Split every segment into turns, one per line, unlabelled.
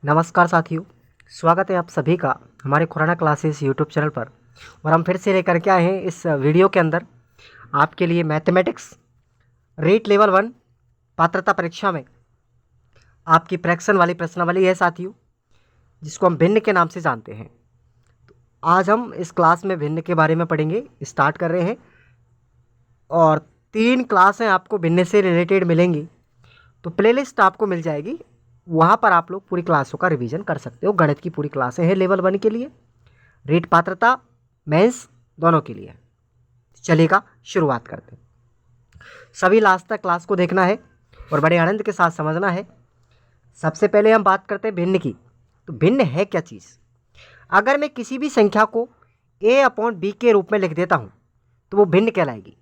नमस्कार साथियों, स्वागत है आप सभी का हमारे खुराना क्लासेस यूट्यूब चैनल पर। और हम फिर से लेकर के आए हैं इस वीडियो के अंदर आपके लिए मैथमेटिक्स रीट लेवल 1 पात्रता परीक्षा में आपकी फ्रैक्शन वाली प्रश्नावली है साथियों, जिसको हम भिन्न के नाम से जानते हैं। तो आज हम इस क्लास में भिन्न के बारे में पढ़ेंगे, स्टार्ट कर रहे हैं। और 3 क्लासें आपको भिन्न से रिलेटेड मिलेंगी, तो प्लेलिस्ट आपको मिल जाएगी, वहाँ पर आप लोग पूरी क्लासों का रिवीजन कर सकते हो। गणित की पूरी क्लासें हैं लेवल 1 के लिए, रीट पात्रता मेंस दोनों के लिए। चलिएगा शुरुआत करते हैं। सभी लास्ट तक क्लास को देखना है और बड़े आनंद के साथ समझना है। सबसे पहले हम बात करते हैं भिन्न की। तो भिन्न है क्या चीज़? अगर मैं किसी भी संख्या को a/b के रूप में लिख देता हूँ तो वो भिन्न कहलाएगी।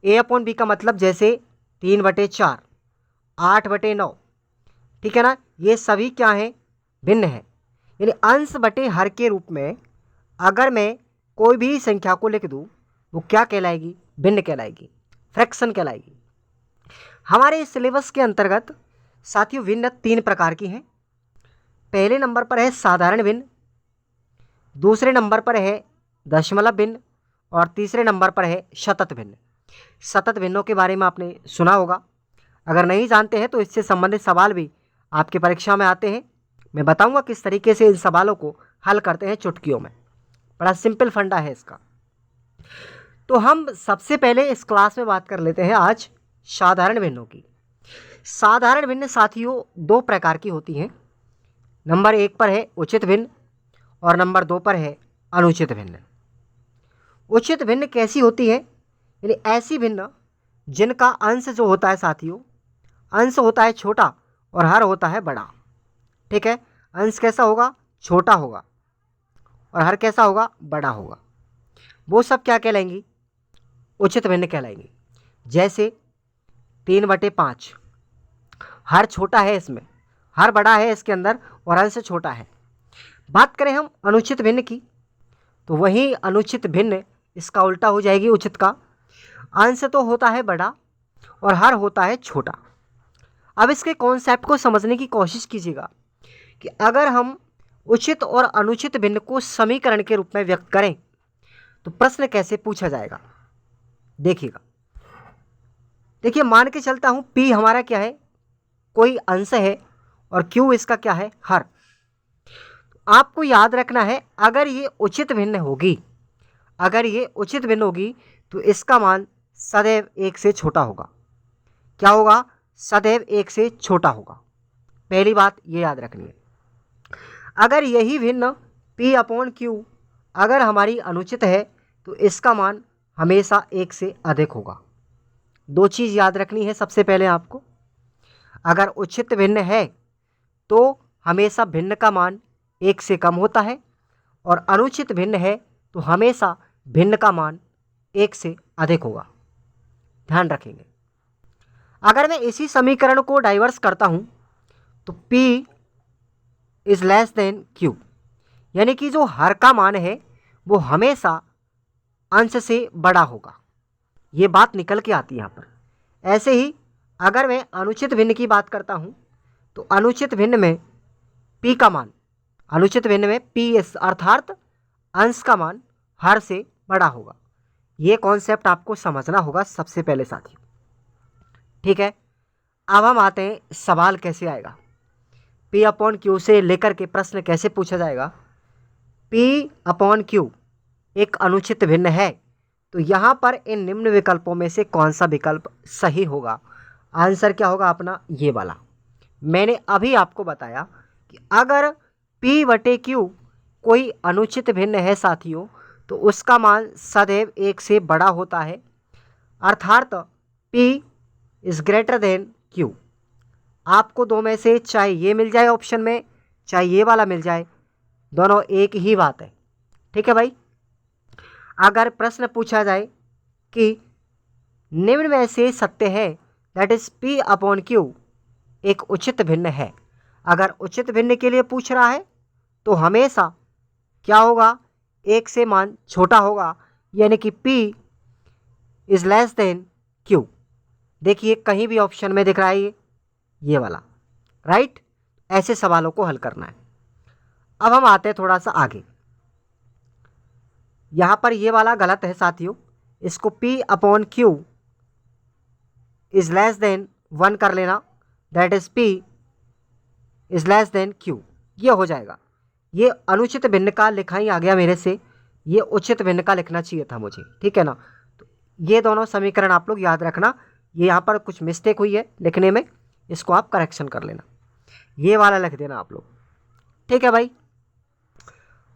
a/b का मतलब जैसे 3/4, 8/9, ठीक है ना, ये सभी क्या हैं? भिन्न है। यानी अंश बटे हर के रूप में अगर मैं कोई भी संख्या को लिख दूँ वो क्या कहलाएगी? भिन्न कहलाएगी, फ्रैक्शन कहलाएगी। हमारे सिलेबस के अंतर्गत साथियों भिन्न 3 प्रकार की हैं। पहले नंबर पर है साधारण भिन्न, दूसरे नंबर पर है दशमलव भिन्न और तीसरे नंबर पर है शतत भिन्न। शतत भिन्नों के बारे में आपने सुना होगा। अगर नहीं जानते हैं तो इससे संबंधित सवाल भी आपकी परीक्षा में आते हैं। मैं बताऊंगा किस तरीके से इन सवालों को हल करते हैं चुटकियों में। बड़ा सिंपल फंडा है इसका। तो हम सबसे पहले इस क्लास में बात कर लेते हैं आज साधारण भिन्नों की। साधारण भिन्न साथियों 2 प्रकार की होती हैं। नंबर 1 पर है उचित भिन्न और नंबर 2 पर है अनुचित भिन्न। उचित भिन्न कैसी होती है? यानी ऐसी भिन्न जिनका अंश जो होता है साथियों, अंश होता है छोटा और हर होता है बड़ा। ठीक है, अंश कैसा होगा? छोटा होगा और हर कैसा होगा? बड़ा होगा। वो सब क्या कहलाएंगी? उचित भिन्न कहलाएंगी। जैसे 3/5, हर छोटा है इसमें, हर बड़ा है इसके अंदर और अंश छोटा है। बात करें हम अनुचित भिन्न की, तो वही अनुचित भिन्न इसका उल्टा हो जाएगी उचित का। अंश तो होता है बड़ा और हर होता है छोटा। अब इसके कॉन्सेप्ट को समझने की कोशिश कीजिएगा कि अगर हम उचित और अनुचित भिन्न को समीकरण के रूप में व्यक्त करें तो प्रश्न कैसे पूछा जाएगा। देखिएगा, देखिए मान के चलता हूं P हमारा क्या है? कोई अंश है और Q इसका क्या है? हर। आपको याद रखना है अगर ये उचित भिन्न होगी, अगर ये उचित भिन्न होगी तो इसका मान सदैव 1 से छोटा होगा। क्या होगा? सदैव 1 से छोटा होगा। पहली बात ये याद रखनी है। अगर यही भिन्न P/Q अगर हमारी अनुचित है तो इसका मान हमेशा 1 से अधिक होगा। 2 चीज़ याद रखनी है सबसे पहले आपको। अगर उचित भिन्न है तो हमेशा भिन्न का मान 1 से कम होता है और अनुचित भिन्न है तो हमेशा भिन्न का मान 1 से अधिक होगा। ध्यान रखेंगे। अगर मैं इसी समीकरण को डाइवर्स करता हूं तो P is less than Q, यानी कि जो हर का मान है वो हमेशा अंश से बड़ा होगा। ये बात निकल के आती है यहाँ पर। ऐसे ही अगर मैं अनुचित भिन्न की बात करता हूँ तो अनुचित भिन्न में P का मान, अनुचित भिन्न में P अर्थात अंश का मान हर से बड़ा होगा। ये कॉन्सेप्ट आपको समझना होगा सबसे पहले साथियों। ठीक है, अब हम आते हैं सवाल कैसे आएगा, P/Q से लेकर के प्रश्न कैसे पूछा जाएगा। P/Q एक अनुचित भिन्न है तो यहाँ पर इन निम्न विकल्पों में से कौन सा विकल्प सही होगा? आंसर क्या होगा अपना? ये वाला। मैंने अभी आपको बताया कि अगर P/Q कोई अनुचित भिन्न है साथियों तो उसका मान सदैव 1 से बड़ा होता है, अर्थात P is greater than Q। आपको 2 में से चाहे ये मिल जाए ऑप्शन में, चाहे ये वाला मिल जाए, दोनों एक ही बात है। ठीक है भाई। अगर प्रश्न पूछा जाए कि निम्न में से सत्य है, दैट इज P/Q एक उचित भिन्न है, अगर उचित भिन्न के लिए पूछ रहा है तो हमेशा क्या होगा? 1 से मान छोटा होगा, यानी कि P is less than Q। देखिए कहीं भी ऑप्शन में दिख रहा है ये वाला, राइट। ऐसे सवालों को हल करना है। अब हम आते हैं थोड़ा सा आगे। यहाँ पर ये वाला गलत है साथियों, इसको P/Q इज लेस देन 1 कर लेना, that is P is less than Q, ये हो जाएगा। ये अनुचित भिन्न का लिखा ही आ गया मेरे से, ये उचित भिन्न का लिखना चाहिए था मुझे, ठीक है ना। तो ये दोनों समीकरण आप लोग याद रखना, ये यहाँ पर कुछ मिस्टेक हुई है लिखने में, इसको आप करेक्शन कर लेना, ये वाला लिख देना आप लोग, ठीक है भाई।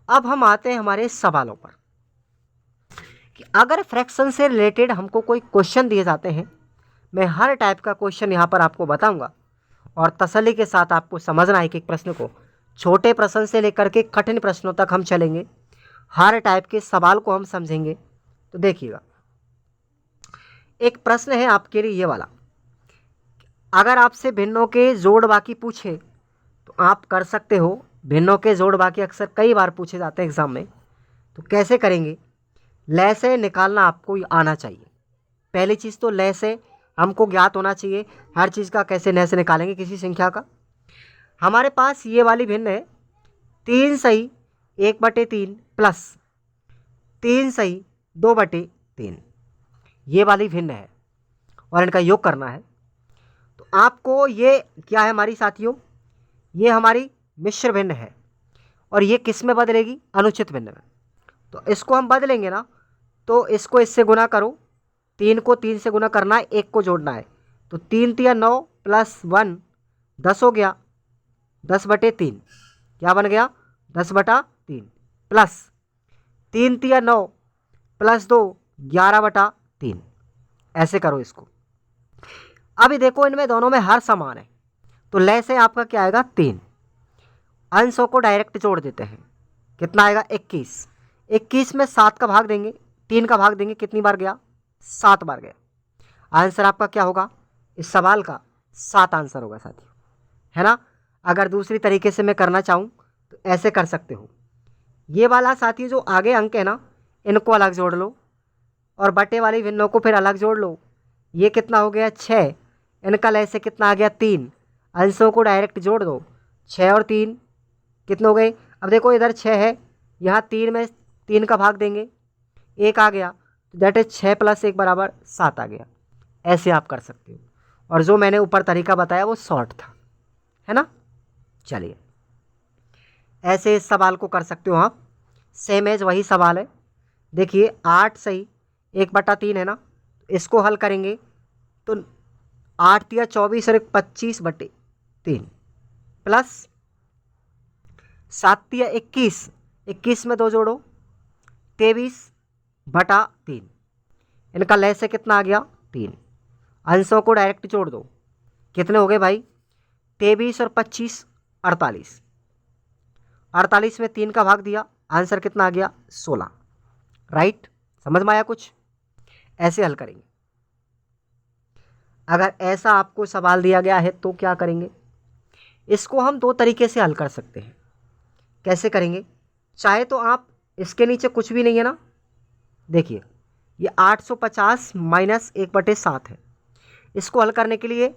अब हम आते हैं हमारे सवालों पर कि अगर फ्रैक्शन से रिलेटेड हमको कोई क्वेश्चन दिए जाते हैं, मैं हर टाइप का क्वेश्चन यहाँ पर आपको बताऊंगा और तसल्ली के साथ आपको समझना है कि एक प्रश्न को, छोटे प्रश्न से लेकर के कठिन प्रश्नों तक हम चलेंगे, हर टाइप के सवाल को हम समझेंगे। तो देखिएगा, एक प्रश्न है आपके लिए ये वाला, अगर आपसे भिन्नों के जोड़ बाकी पूछे तो आप कर सकते हो। भिन्नों के जोड़ बाकी अक्सर कई बार पूछे जाते हैं एग्जाम में, तो कैसे करेंगे, लय से निकालना आपको आना चाहिए। पहली चीज़ तो लय से हमको ज्ञात होना चाहिए, हर चीज़ का कैसे लय से निकालेंगे किसी संख्या का। हमारे पास ये वाली भिन्न है 3 सही 1/3 प्लस 3 सही 2/3, ये वाली भिन्न है और इनका योग करना है। तो आपको ये क्या है हमारी साथियों, ये हमारी मिश्र भिन्न है और ये किस में बदलेगी, अनुचित भिन्न में। तो इसको हम बदलेंगे ना, तो इसको इससे गुना करो, 3 को 3 से गुना करना है, 1 को जोड़ना है, तो 3 तिया 9 प्लस 1 10 हो गया, 10/3 क्या बन गया, 10/3 प्लस 3 तिया 9 प्लस 2 11/3, ऐसे करो इसको। अभी देखो इनमें दोनों में हर समान है, तो लय से आपका क्या आएगा 3, अंशों को डायरेक्ट जोड़ देते हैं, कितना आएगा 21, 21 में 7 का भाग देंगे, 3 का भाग देंगे, कितनी बार गया 7 बार गया। आंसर आपका क्या होगा, इस सवाल का 7 आंसर होगा साथियों, है ना। अगर दूसरी तरीके से मैं करना चाहूँ तो ऐसे कर सकते हो, ये वाला साथियों जो आगे अंक है ना, इनको अलग जोड़ लो और बटे वाली भिन्नों को फिर अलग जोड़ लो, ये कितना हो गया 6, इनका लय से कितना आ गया 3, अंशों को डायरेक्ट जोड़ दो, 6 और 3 कितने हो गए। अब देखो इधर 6 है, यहाँ 3 में 3 का भाग देंगे, 1 आ गया, तो दैट इज 6 + 1 = 7 आ गया। ऐसे आप कर सकते हो, और जो मैंने ऊपर तरीका बताया वो शॉर्ट था, है ना। चलिए ऐसे इस सवाल को कर सकते हो आप, सेम एज वही सवाल है। देखिए 8 सही 1/3 है ना, इसको हल करेंगे तो 8 तिया 24 और 25/3 प्लस 7 तिया 21, 21 में 2 जोड़ो 23/3, इनका लय से कितना आ गया 3, अंशों को डायरेक्ट जोड़ दो, कितने हो गए भाई 23 और 25 48, 48 में 3 का भाग दिया, आंसर कितना आ गया 16, राइट। समझ में आया कुछ, ऐसे हल करेंगे। अगर ऐसा आपको सवाल दिया गया है तो क्या करेंगे, इसको हम 2 तरीके से हल कर सकते हैं। कैसे करेंगे, चाहे तो आप इसके नीचे कुछ भी नहीं है ना, देखिए ये 850 - 1/7 है, इसको हल करने के लिए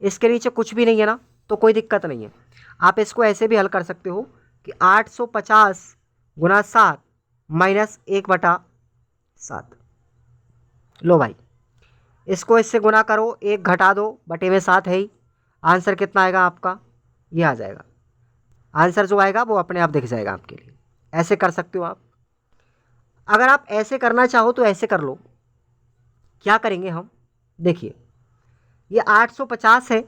इसके नीचे कुछ भी नहीं है ना, तो कोई दिक्कत नहीं है। आप इसको ऐसे भी हल कर सकते हो कि 850 × 7 - 1/7, लो भाई इसको इससे गुना करो, 1 घटा दो, बटे में 7 है ही, आंसर कितना आएगा आपका, ये आ जाएगा। आंसर जो आएगा वो अपने आप दिख जाएगा आपके लिए, ऐसे कर सकते हो आप। अगर आप ऐसे करना चाहो तो ऐसे कर लो, क्या करेंगे हम, देखिए ये 850 है,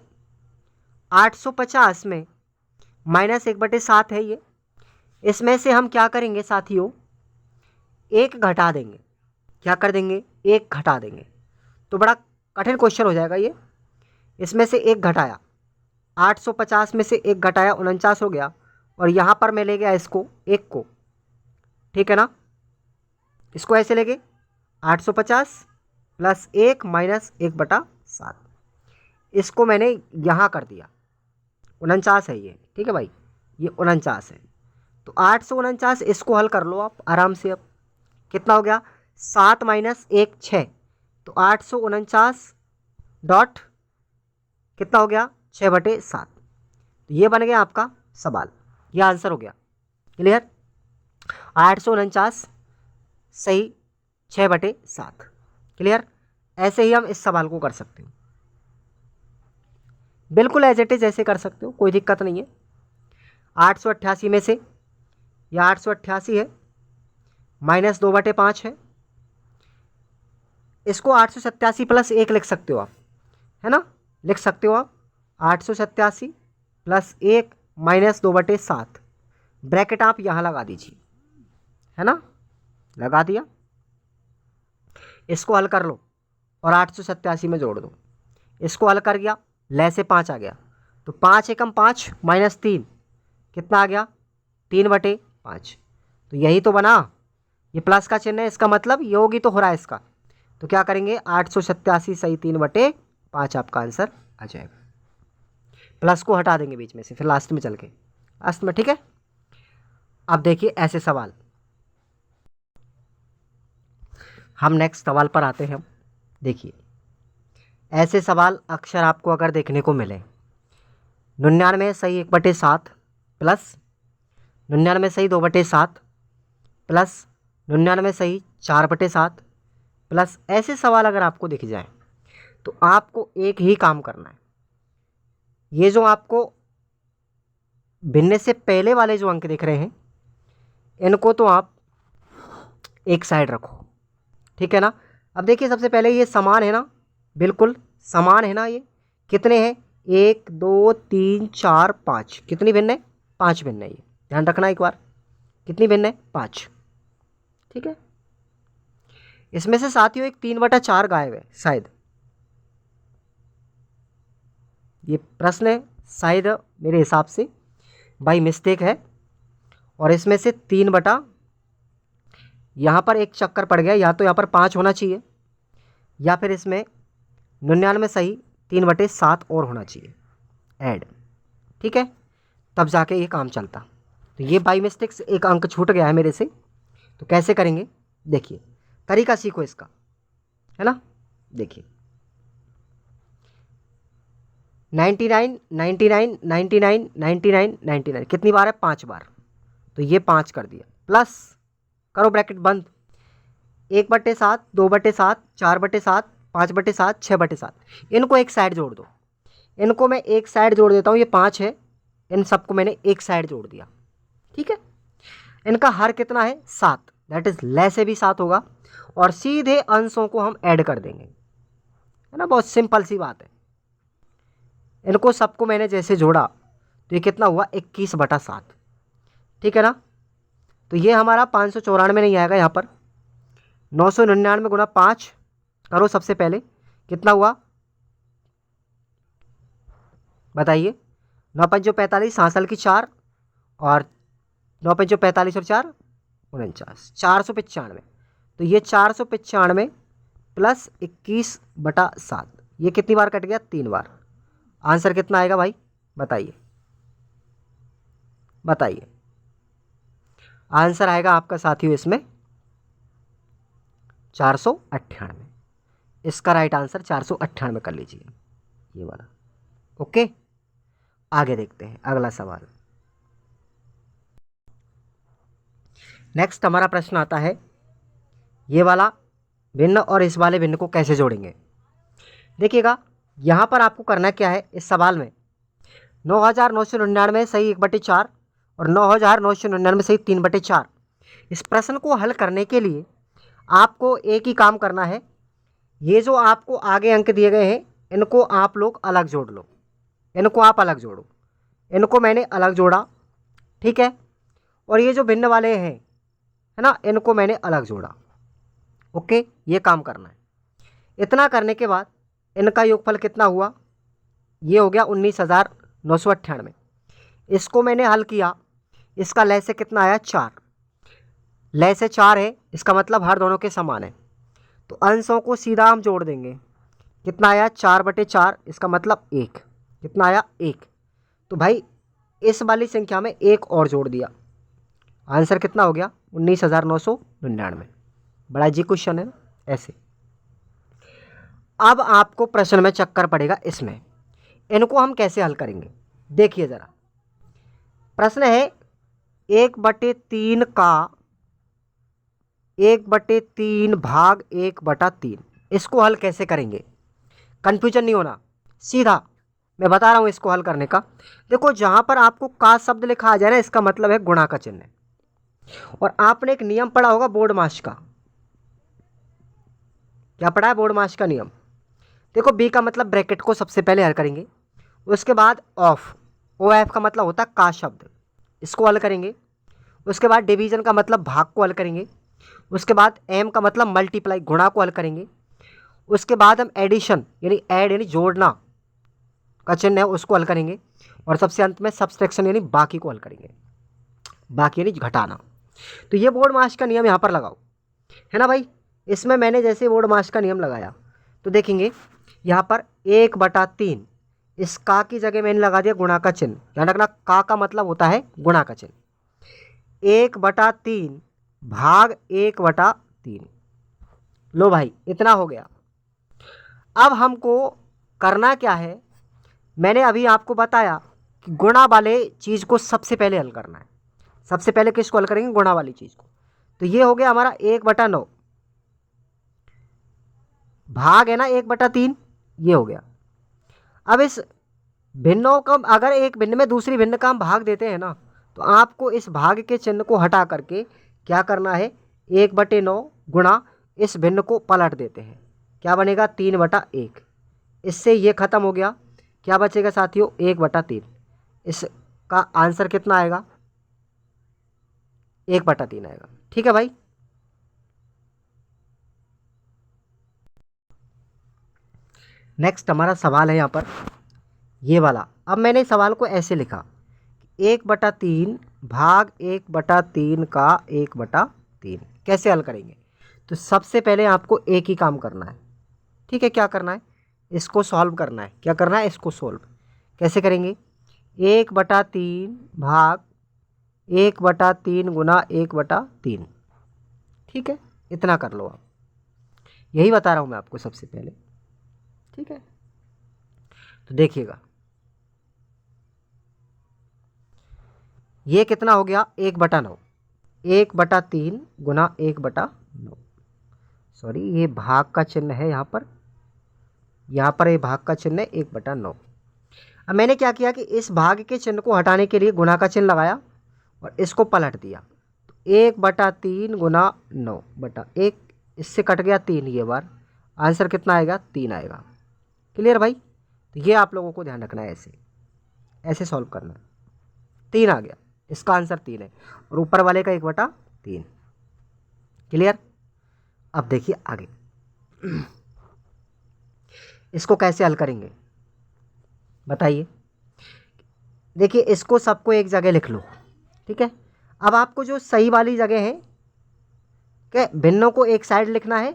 850 में -1/7 है ये, इसमें से हम क्या करेंगे साथियों, 1 घटा देंगे, क्या कर देंगे 1 घटा देंगे, तो बड़ा कठिन क्वेश्चन हो जाएगा ये। इसमें से 1 घटाया, 850 में से 1 घटाया 49 हो गया, और यहाँ पर मैं ले गया इसको 1 को, ठीक है ना, इसको ऐसे लेंगे 850 + 1 - 1/7, इसको मैंने यहाँ कर दिया, 49 है ये, ठीक है भाई, ये 49 है, तो 849 इसको हल कर लो आप आराम से। अब कितना हो गया 7 - 1 6, तो 849 डॉट कितना हो गया 6/7, तो ये बन गया आपका सवाल, ये आंसर हो गया। क्लियर। 849 सही 6/7। क्लियर। ऐसे ही हम इस सवाल को कर सकते हो, बिल्कुल एज इट इज ऐसे कर सकते हो, कोई दिक्कत नहीं है। 888 में से, या 888 है -2/5 है, इसको 887 + 1 लिख सकते हो आप, है ना, लिख सकते हो आप 887 + 1 -2/7। ब्रैकेट आप यहाँ लगा दीजिए, है ना, लगा दिया। इसको हल कर लो और 887 में जोड़ दो। इसको हल कर गया, ले से 5 आ गया, तो 5 एकम 5 -3 कितना आ गया 3/5। तो यही तो बना, ये प्लस का चिन्ह है, इसका मतलब योगी तो हो रहा है इसका। तो क्या करेंगे 887 सही 3/5 आपका आंसर आ जाएगा। प्लस को हटा देंगे बीच में से, फिर लास्ट में चल के लास्ट में, ठीक है। अब देखिए ऐसे सवाल, हम नेक्स्ट सवाल पर आते हैं। देखिए ऐसे सवाल अक्सर आपको अगर देखने को मिले, 99 सही 1/7 प्लस 99 सही 2/7 प्लस 99 सही 4/7 प्लस, ऐसे सवाल अगर आपको दिख जाए तो आपको एक ही काम करना है। ये जो आपको भिन्न से पहले वाले जो अंक दिख रहे हैं, इनको तो आप एक साइड रखो, ठीक है ना। अब देखिए सबसे पहले ये समान है ना, बिल्कुल समान है ना, ये कितने हैं 1 2 3 4 5, कितनी भिन्न है 5 भिन्न है, ये ध्यान रखना एक बार, कितनी भिन्न है 5, ठीक है। इसमें से साथियों एक 3/4 गायब है शायद, ये प्रश्न शायद मेरे हिसाब से बाई मिस्टेक है, और इसमें से 3 यहाँ पर एक चक्कर पड़ गया, या तो यहाँ पर 5 होना चाहिए, या फिर इसमें 99 सही 3/7 और होना चाहिए ऐड, ठीक है, तब जाके ये काम चलता। तो ये बाई मिस्टेक से एक अंक छूट गया है मेरे से, तो कैसे करेंगे देखिए, तरीका सीखो इसका, है ना। देखिए 99 99 99 99 99 कितनी बार है 5 बार, तो ये 5 कर दिया, प्लस करो ब्रैकेट बंद 1/7 2/7 4/7 5/7 6/7, इनको एक साइड जोड़ दो। इनको मैं एक साइड जोड़ देता हूँ, ये 5 है, इन सबको मैंने एक साइड जोड़ दिया, ठीक है। इनका हर कितना है 7, दैट इज ले से भी 7 होगा, और सीधे अंशों को हम ऐड कर देंगे, है ना, बहुत सिंपल सी बात है। इनको सबको मैंने जैसे जोड़ा तो ये कितना हुआ 21/7, ठीक है ना। तो ये हमारा 594 नहीं आएगा, यहाँ पर 999 गुना 5 करो सबसे पहले, कितना हुआ बताइए, 9 5 45 हासिल की 4, और 9 5 45 और 4 49, 495। तो ये 495 प्लस 21/7, ये कितनी बार कट गया 3 बार। आंसर कितना आएगा भाई बताइए, बताइए। आंसर आएगा आपका साथियों इसमें 498, इसका राइट आंसर 498 कर लीजिए, ये वाला। ओके, आगे देखते हैं अगला सवाल। नेक्स्ट हमारा प्रश्न आता है, ये वाला भिन्न और इस वाले भिन्न को कैसे जोड़ेंगे। देखिएगा यहाँ पर आपको करना क्या है, इस सवाल में 9999 सही 1/4 और 9999 सही 3/4। इस प्रश्न को हल करने के लिए आपको एक ही काम करना है, ये जो आपको आगे अंक दिए गए हैं इनको आप लोग अलग जोड़ लो, इनको आप अलग जोड़ो, इनको मैंने अलग जोड़ा, ठीक है। और ये जो भिन्न वाले हैं, है ना, इनको मैंने अलग जोड़ा। ओके, ये काम करना है। इतना करने के बाद इनका योगफल कितना हुआ, ये हो गया 19,998। इसको मैंने हल किया, इसका लय से कितना आया 4, लय से 4 है, इसका मतलब हर दोनों के समान है। तो अंशों को सीधा हम जोड़ देंगे, कितना आया 4/4, इसका मतलब 1, कितना आया 1। तो भाई इस वाली संख्या में 1 और जोड़ दिया, आंसर कितना हो गया 19,999। बड़ा जी क्वेश्चन है ना ऐसे। अब आपको प्रश्न में चक्कर पड़ेगा इसमें, इनको हम कैसे हल करेंगे देखिए ज़रा। प्रश्न है 1/3 का 1/3 भाग 1/3, इसको हल कैसे करेंगे? कन्फ्यूजन नहीं होना, सीधा मैं बता रहा हूँ इसको हल करने का। देखो जहाँ पर आपको का शब्द लिखा आ जाए ना, इसका मतलब है गुणा का चिन्ह है। और आपने एक नियम पढ़ा होगा बोर्ड मास का, क्या पढ़ा है? बोर्ड मास का नियम। देखो बी का मतलब ब्रैकेट को सबसे पहले हल करेंगे, उसके बाद ऑफ, ओ एफ का मतलब होता है का शब्द, इसको हल करेंगे। उसके बाद डिवीजन का मतलब भाग को हल करेंगे। उसके बाद एम का मतलब मल्टीप्लाई, गुणा को हल करेंगे। उसके बाद हम एडिशन यानी ऐड यानी जोड़ना का चिन्ह है उसको हल करेंगे। और सबसे अंत में सब्सट्रैक्शन यानी बाकी को हल करेंगे, बाकी यानी घटाना। तो ये बोर्ड मास का नियम यहाँ पर लगाओ, है ना भाई। इसमें मैंने जैसे बोर्ड मास का नियम लगाया तो देखेंगे यहाँ पर 1/3, इस का की जगह मैंने लगा दिया गुणा का चिन्ह। ध्यान रखना का मतलब होता है गुणा का चिन्ह। 1/3 भाग 1/3, लो भाई इतना हो गया। अब हमको करना क्या है, मैंने अभी आपको बताया कि गुणा वाले चीज़ को सबसे पहले हल करना है। सबसे पहले किसको हल करेंगे? गुणा वाली चीज़ को। तो ये हो गया हमारा 1/9 भाग है ना 1/3, ये हो गया। अब इस भिन्नों का अगर एक भिन्न में दूसरी भिन्न का हम भाग देते हैं ना, तो आपको इस भाग के चिन्ह को हटा करके क्या करना है? 1/9 गुणा इस भिन्न को पलट देते हैं, क्या बनेगा? 3/1। इससे ये खत्म हो गया, क्या बचेगा साथियों? 1/3। इसका आंसर कितना आएगा? 1/3 आएगा। ठीक है भाई। नेक्स्ट हमारा सवाल है यहाँ पर ये वाला। अब मैंने सवाल को ऐसे लिखा, 1/3 भाग 1/3 का 1/3 कैसे हल करेंगे? तो सबसे पहले आपको एक ही काम करना है, ठीक है? क्या करना है? इसको सॉल्व करना है। क्या करना है? इसको सॉल्व कैसे करेंगे? 1/3 भाग 1/3 गुना 1/3, ठीक है? इतना कर लो आप, यही बता रहा हूँ मैं आपको सबसे पहले, ठीक है? तो देखिएगा ये कितना हो गया? 1/9, 1/3 गुना 1/9, सॉरी ये भाग का चिन्ह है यहाँ पर ये भाग का चिन्ह है 1/9। अब मैंने क्या किया कि इस भाग के चिन्ह को हटाने के लिए गुणा का चिन्ह लगाया और इसको पलट दिया। तो 1/3 गुना 9/1, इससे कट गया 3, ये बार आंसर कितना आएगा? 3 आएगा। क्लियर भाई? तो ये आप लोगों को ध्यान रखना है, ऐसे ऐसे सॉल्व करना। 3 आ गया, इसका आंसर 3 है और ऊपर वाले का 1/3। क्लियर? अब देखिए आगे इसको कैसे हल करेंगे बताइए। देखिए इसको सबको एक जगह लिख लो, ठीक है? अब आपको जो सही वाली जगह है, क्या भिन्नों को एक साइड लिखना है,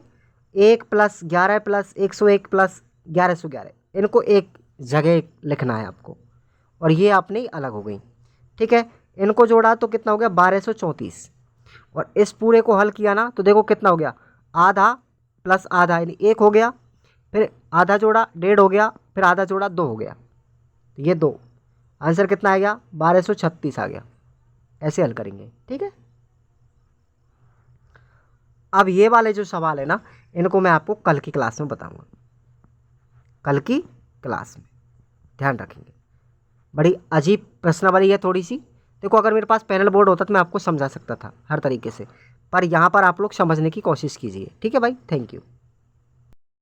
1 + 11 + 101 + 1111, इनको एक जगह लिखना है आपको। और ये अपनी अलग हो गई, ठीक है? इनको जोड़ा तो कितना हो गया? 1234। और इस पूरे को हल किया ना तो देखो कितना हो गया? आधा प्लस आधा यानी 1 हो गया, फिर आधा जोड़ा 1.5 हो गया, फिर आधा जोड़ा 2 हो गया, तो ये 2, आंसर कितना आ गया? 1236 आ गया। ऐसे हल करेंगे, ठीक है? अब ये वाले जो सवाल है ना, इनको मैं आपको कल की क्लास में बताऊंगा, कल की क्लास में, ध्यान रखेंगे। बड़ी अजीब प्रश्नावली है थोड़ी सी। देखो अगर मेरे पास पैनल बोर्ड होता तो मैं आपको समझा सकता था हर तरीके से, पर यहाँ पर आप लोग समझने की कोशिश कीजिए, ठीक है भाई? Thank you.